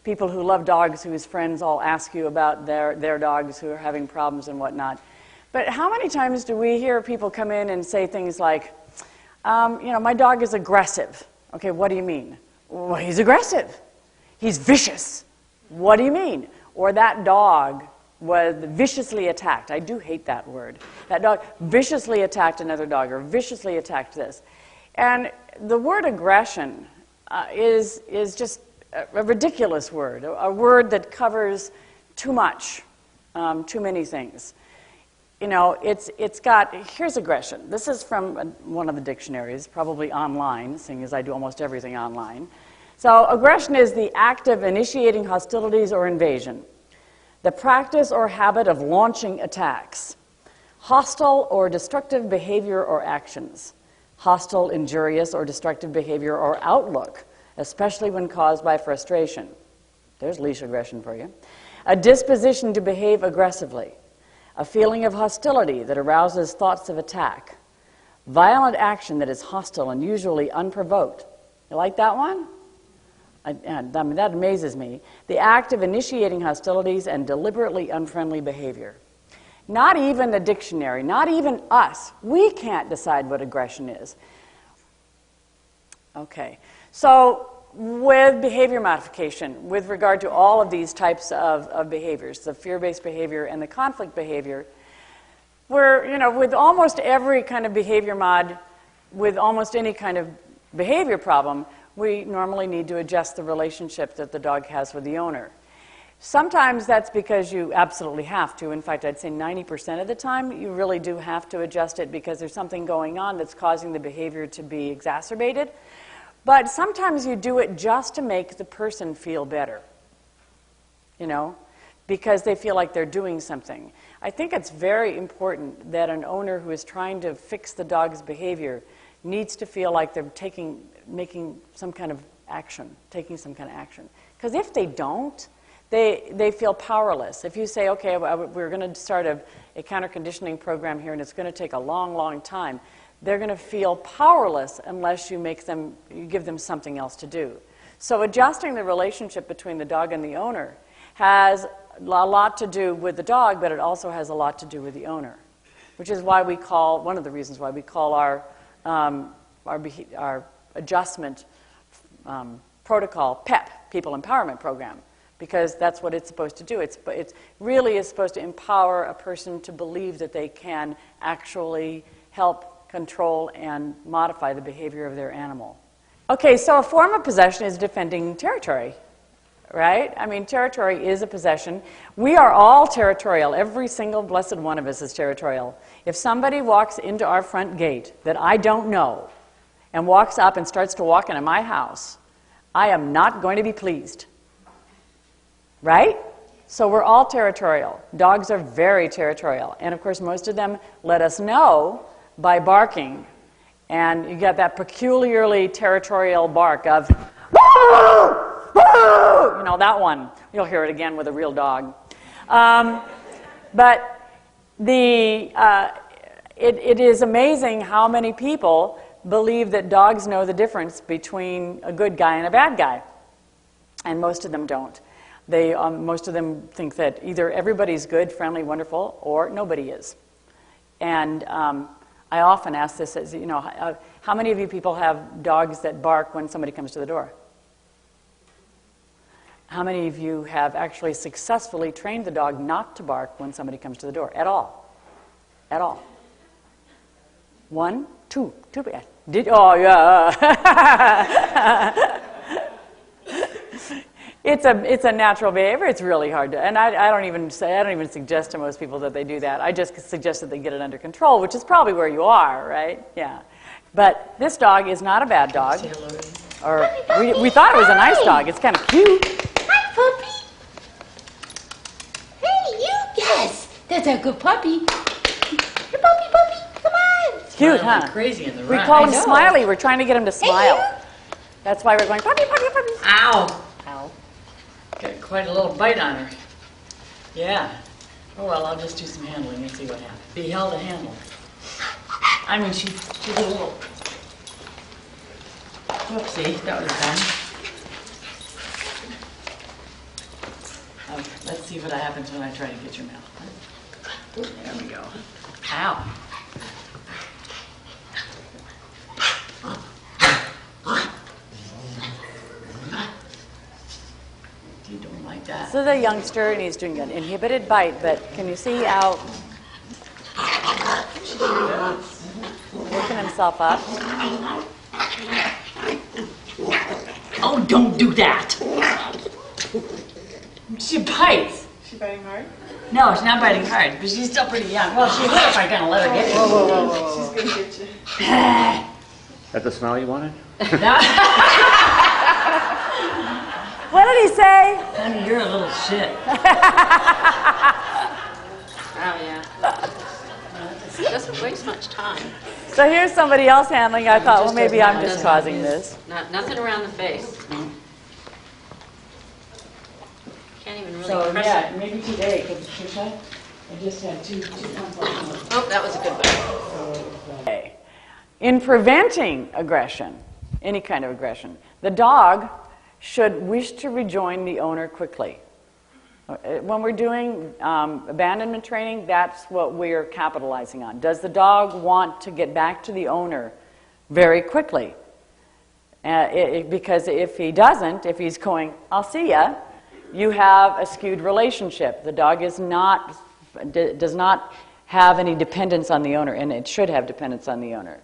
people who love dogs whose friends all ask you about their dogs who are having problems and whatnot. But how many times do we hear people come in and say things like, my dog is aggressive. Okay, what do you mean? Well, he's aggressive. He's vicious. What do you mean? Or that dog was viciously attacked. I do hate that word. That dog viciously attacked another dog or viciously attacked this. And the word aggression is just a ridiculous word, a word that covers too much, too many things. It's got, here's aggression. This is from one of the dictionaries, probably online, seeing as I do almost everything online. So aggression is the act of initiating hostilities or invasion, the practice or habit of launching attacks, hostile or destructive behavior or actions, hostile, injurious, or destructive behavior or outlook, especially when caused by frustration. There's leash aggression for you. A disposition to behave aggressively, a feeling of hostility that arouses thoughts of attack, violent action that is hostile and usually unprovoked. You like that one? I mean, that amazes me. The act of initiating hostilities and deliberately unfriendly behavior. Not even the dictionary, not even us. We can't decide what aggression is. Okay, so with behavior modification, with regard to all of these types of behaviors, the fear-based behavior and the conflict behavior, with almost every kind of behavior mod, with almost any kind of behavior problem, we normally need to adjust the relationship that the dog has with the owner. Sometimes that's because you absolutely have to. In fact, I'd say 90% of the time you really do have to adjust it because there's something going on that's causing the behavior to be exacerbated. But sometimes you do it just to make the person feel better, because they feel like they're doing something. I think it's very important that an owner who is trying to fix the dog's behavior needs to feel like they're making some kind of action, taking some kind of action. Because if they don't, they feel powerless. If you say, okay, we're going to start a counter-conditioning program here and it's going to take a long, long time, they're going to feel powerless unless you give them something else to do. So adjusting the relationship between the dog and the owner has a lot to do with the dog, but it also has a lot to do with the owner, which is why one of the reasons why we call our adjustment protocol PEP, People Empowerment Program, because that's what it's supposed to do. It really is supposed to empower a person to believe that they can actually help control and modify the behavior of their animal. Okay, so a form of possession is defending territory, right? I mean, territory is a possession. We are all territorial. Every single blessed one of us is territorial. If somebody walks into our front gate that I don't know and walks up and starts to walk into my house, I am not going to be pleased, right? So we're all territorial. Dogs are very territorial. And of course, most of them let us know by barking. And you get that peculiarly territorial bark of, that one. You'll hear it again with a real dog. But it is amazing how many people believe that dogs know the difference between a good guy and a bad guy. And most of them don't. Most of them think that either everybody's good, friendly, wonderful, or nobody is. And I often ask this, as how many of you people have dogs that bark when somebody comes to the door? How many of you have actually successfully trained the dog not to bark when somebody comes to the door? At all. At all. 1, 2. Too bad. Oh, yeah. It's a natural behavior. It's really hard to, and I don't even suggest to most people that they do that. I just suggest that they get it under control, which is probably where you are, right? Yeah. But this dog is not a bad dog. Or we thought it was a nice dog. It's kind of cute. Hi, puppy. Hey, you. Yes, that's a good puppy. Hey, puppy. Come on. It's cute, huh? Like crazy in the run. We call him Smiley. We're trying to get him to smile. Hey, that's why we're going puppy. Ow. Ow. Got quite a little bite on her. Yeah. Oh, well, I'll just do some handling and see what happens. Be held to handle. I mean, she's a little... Whoopsie, that was fun. Let's see what happens when I try to get your mouth. There we go. Ow. You don't like that. This is a youngster, and he's doing an inhibited bite, but can you see how working himself up? Oh, don't do that. She bites. She biting hard? No, she's not biting hard, but she's still pretty young. Well, she would if I kind of let her get you. She's gonna get you. That the smell you wanted? What did he say? Honey, you're a little shit. Oh, yeah. It doesn't waste much time. So here's somebody else handling. I thought, well, maybe I'm just causing this. Nothing around the face. Can't even really So, press yeah, it. maybe today, because Patricia, I just had two pumps on her. Oh, that was a good bite. Okay. In preventing aggression, any kind of aggression, the dog should wish to rejoin the owner quickly. When we're doing abandonment training, that's what we're capitalizing on. Does the dog want to get back to the owner very quickly? Because if he doesn't, if he's going, I'll see ya, you have a skewed relationship. The dog does not have any dependence on the owner, and it should have dependence on the owner.